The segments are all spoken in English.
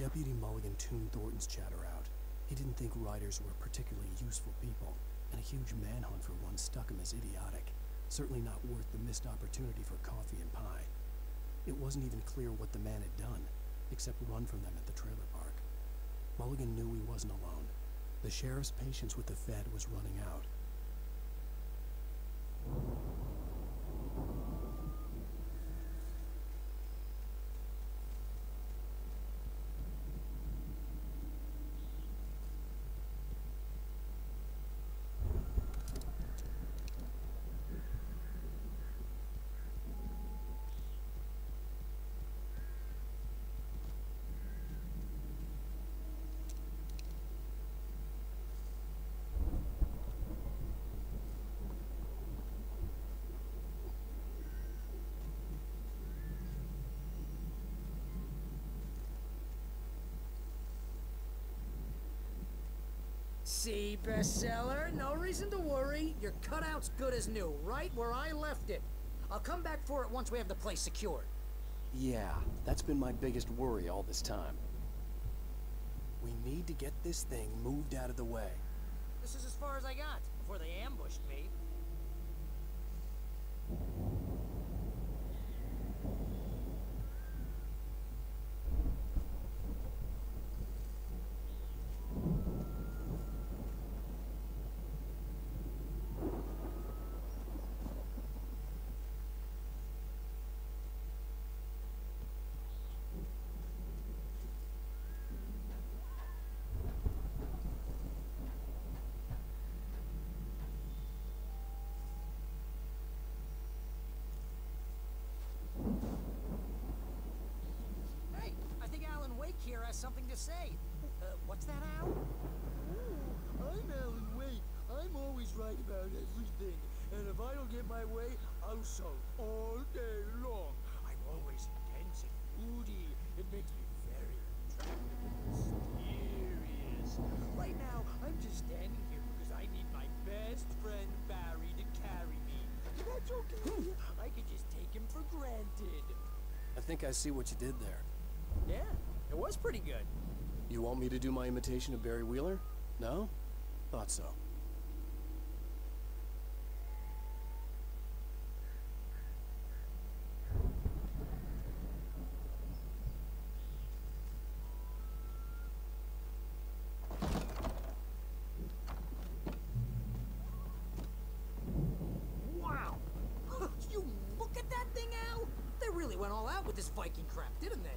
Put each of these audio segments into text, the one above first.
Deputy Mulligan tuned Thornton's chatter out. He didn't think writers were particularly useful people, and a huge manhunt for one struck him as idiotic. Certainly not worth the missed opportunity for coffee and pie. It wasn't even clear what the man had done, except run from them at the trailer park. Mulligan knew he wasn't alone. The sheriff's patience with the Fed was running out. See, bestseller? No reason to worry. Your cutout's good as new, right where I left it. I'll come back for it once we have the place secured. Yeah, that's been my biggest worry all this time. We need to get this thing moved out of the way. This is as far as I got before they ambushed me. Here has something to say. What's that, Al? Ooh, I'm Alan Wake. I'm always right about everything. And if I don't get my way, I'll sulk all day long. I'm always intense and moody. It makes me very attractive and mysterious. Right now, I'm just standing here because I need my best friend Barry to carry me. And that's okay. I could just take him for granted. I think I see what you did there. Yeah. It was pretty good. You want me to do my imitation of Barry Wheeler? No? Thought so. Wow! You look at that thing, Al! They really went all out with this Viking crap, didn't they?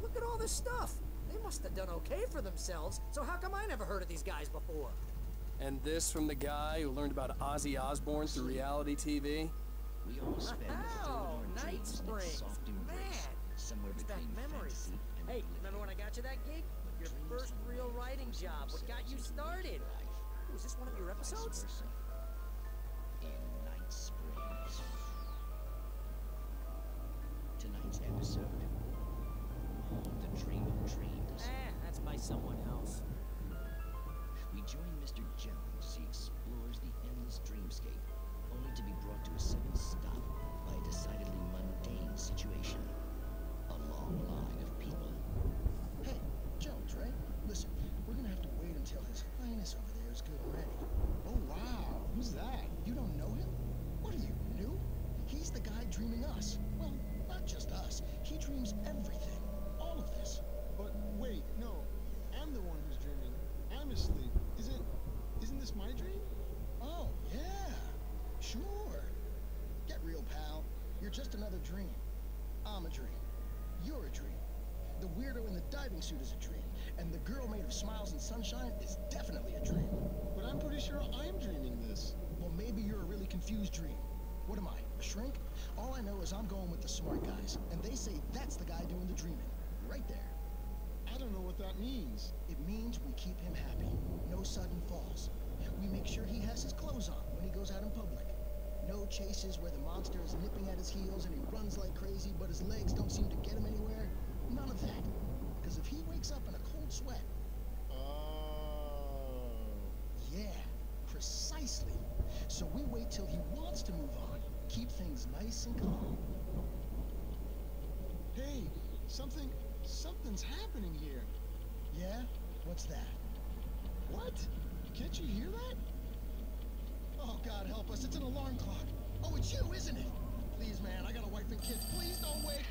Look at all this stuff. They must have done okay for themselves, so how come I never heard of these guys before? And this from the guy who learned about Ozzy Osbourne through reality TV? We all spend Oh, Night Springs. Man, somewhere brings back between memories. fantasy and Hey, oblivion. remember when I got you that gig? Your first real writing job. What got you started? Was this one of your episodes? In Night Springs. Tonight's episode. The Dream of Dreams. That's by someone else. We join Mr. Jones as he explores the endless dreamscape, only to be brought to a sudden stop by a decidedly mundane situation. A long line of people. Hey, Jones, right? Listen, we're gonna have to wait until His Highness over there is good and ready. Oh, wow. Who's that? You don't know him? What are you, new? He's the guy dreaming us. Well, not just us. He dreams everything. All of this. But wait, no. I'm the one who's dreaming. I'm asleep. Isn't this my dream? Oh, yeah. Sure. Get real, pal. You're just another dream. I'm a dream. You're a dream. The weirdo in the diving suit is a dream. And the girl made of smiles and sunshine is definitely a dream. But I'm pretty sure I'm dreaming this. Well, maybe you're a really confused dream. What am I, a shrink? All I know is I'm going with the smart guys. And they say that's the guy doing the dreaming. Right there. I don't know what that means. It means we keep him happy. No sudden falls. We make sure he has his clothes on when he goes out in public. No chases where the monster is nipping at his heels and he runs like crazy, but his legs don't seem to get him anywhere. None of that. Because if he wakes up in a cold sweat... Oh. Yeah, precisely. So we wait till he wants to move on. Keep things nice and calm. Hey, Something's happening here. Yeah? What's that? What? Can't you hear that? Oh, God help us, it's an alarm clock. Oh, it's you, isn't it? Please, man, I got a wife and kids. Please don't wake.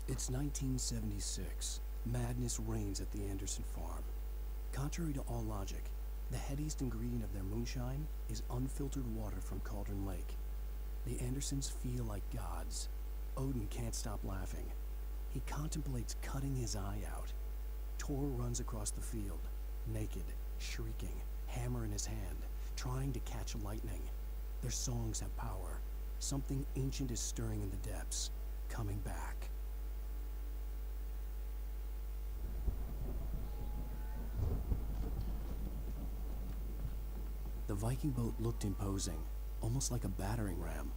It's 1976. Madness reigns at the Anderson farm. Contrary to all logic, the headiest ingredient of their moonshine is unfiltered water from Cauldron Lake. The Andersons feel like gods. Odin can't stop laughing. He contemplates cutting his eye out. Tor runs across the field, naked, shrieking, hammer in his hand, trying to catch lightning. Their songs have power. Something ancient is stirring in the depths, coming back. The Viking boat looked imposing, almost like a battering ram.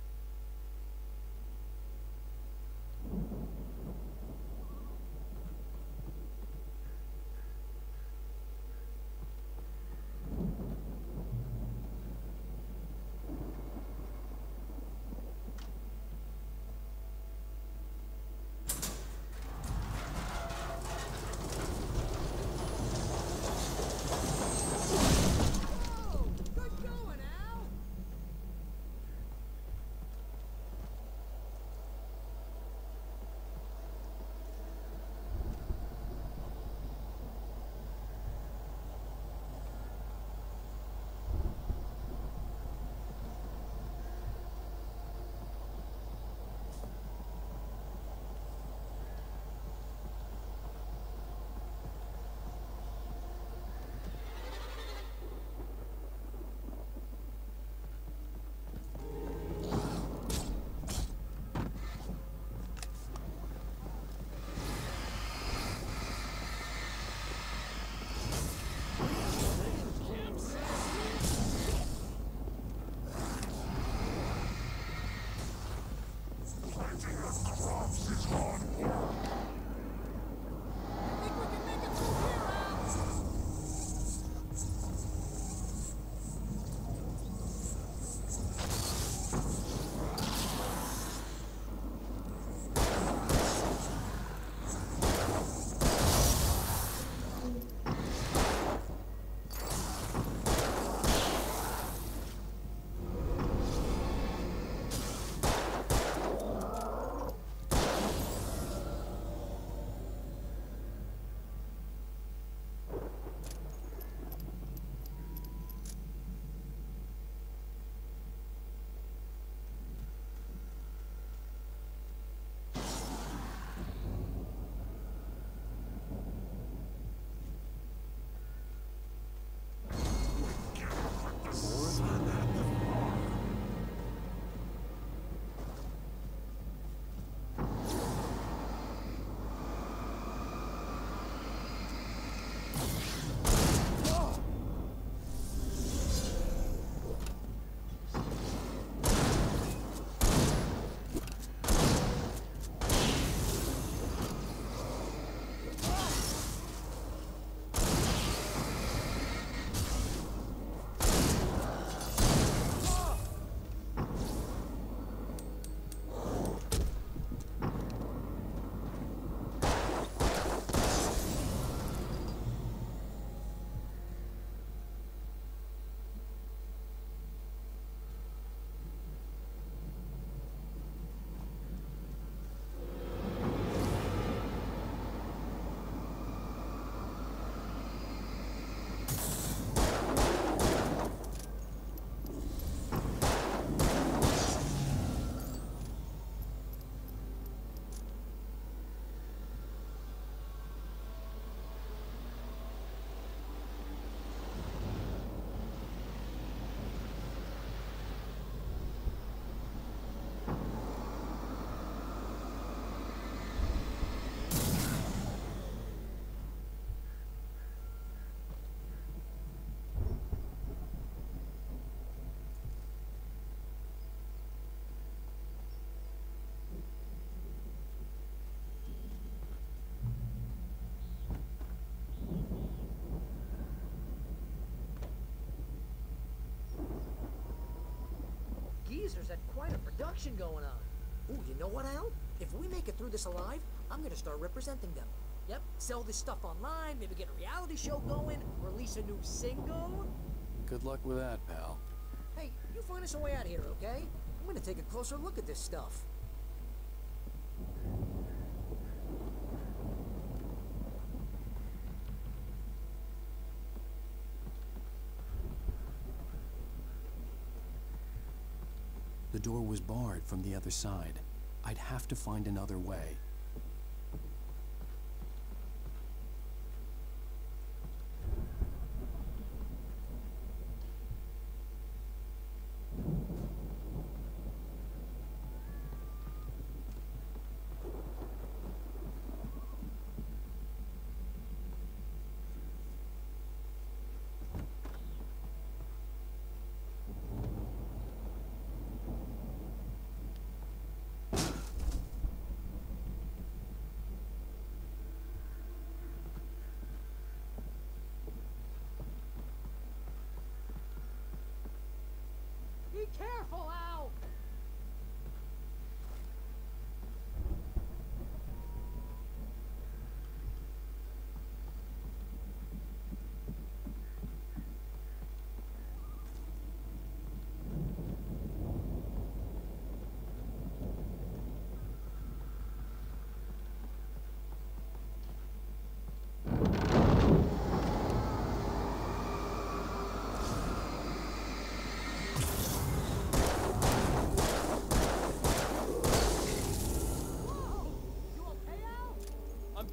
Caesar's had quite a production going on. Ooh, you know what, Al? If we make it through this alive, I'm gonna start representing them. Yep, sell this stuff online, maybe get a reality show going, release a new single. Good luck with that, pal. Hey, you find us a way out of here, okay? I'm gonna take a closer look at this stuff. The door was barred from the other side. I'd have to find another way. Be careful, Al!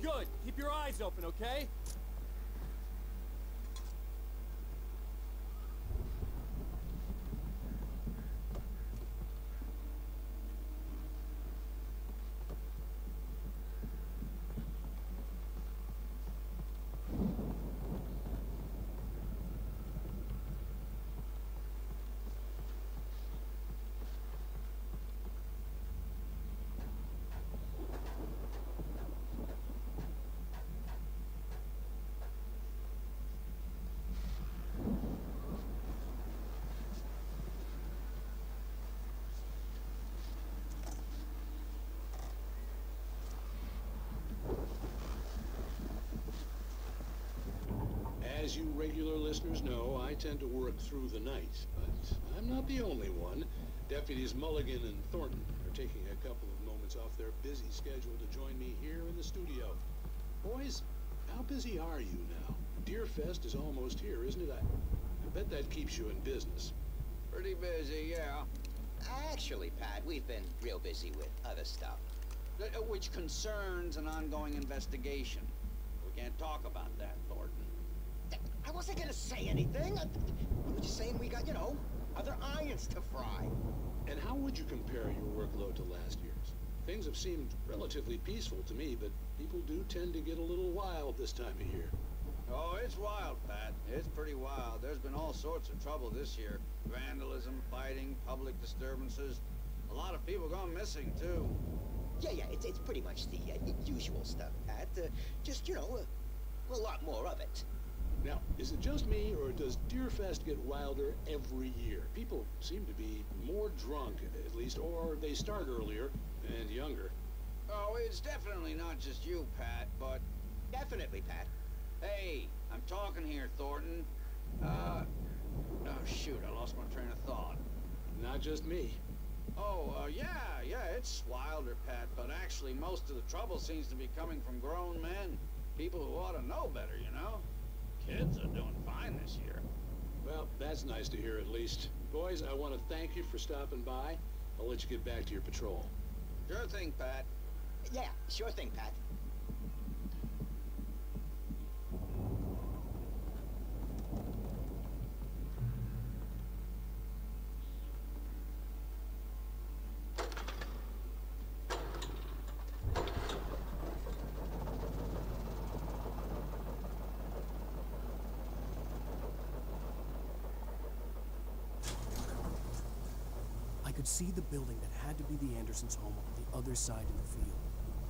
Good. Keep your eyes open, okay? As you regular listeners know, I tend to work through the night, but I'm not the only one. Deputies Mulligan and Thornton are taking a couple of moments off their busy schedule to join me here in the studio. Boys, how busy are you now? Deerfest is almost here, isn't it? I bet that keeps you in business. Pretty busy, yeah. Actually, Pat, we've been real busy with other stuff, which concerns an ongoing investigation. We can't talk about that, Thornton. I wasn't gonna say anything. I was just saying we got, you know, other irons to fry. And how would you compare your workload to last year's? Things have seemed relatively peaceful to me, but people do tend to get a little wild this time of year. Oh, it's wild, Pat. It's pretty wild. There's been all sorts of trouble this year. Vandalism, fighting, public disturbances. A lot of people gone missing, too. Yeah, it's pretty much the usual stuff, Pat. Just, you know, a lot more of it. Now, is it just me, or does Deerfest get wilder every year? People seem to be more drunk, at least, or they start earlier and younger. Oh, it's definitely not just you, Pat, but... Definitely, Pat. Hey, I'm talking here, Thornton. Oh, shoot, I lost my train of thought. Not just me. Oh, yeah, it's wilder, Pat, but actually most of the trouble seems to be coming from grown men. People who ought to know better, you know? Kids are doing fine this year. Well, that's nice to hear at least. Boys, I want to thank you for stopping by. I'll let you get back to your patrol. Sure thing, Pat. Yeah, sure thing, Pat. I could see the building that had to be the Andersons' home on the other side of the field.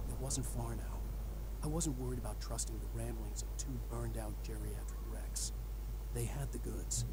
It wasn't far now. I wasn't worried about trusting the ramblings of two burned-out geriatric wrecks. They had the goods.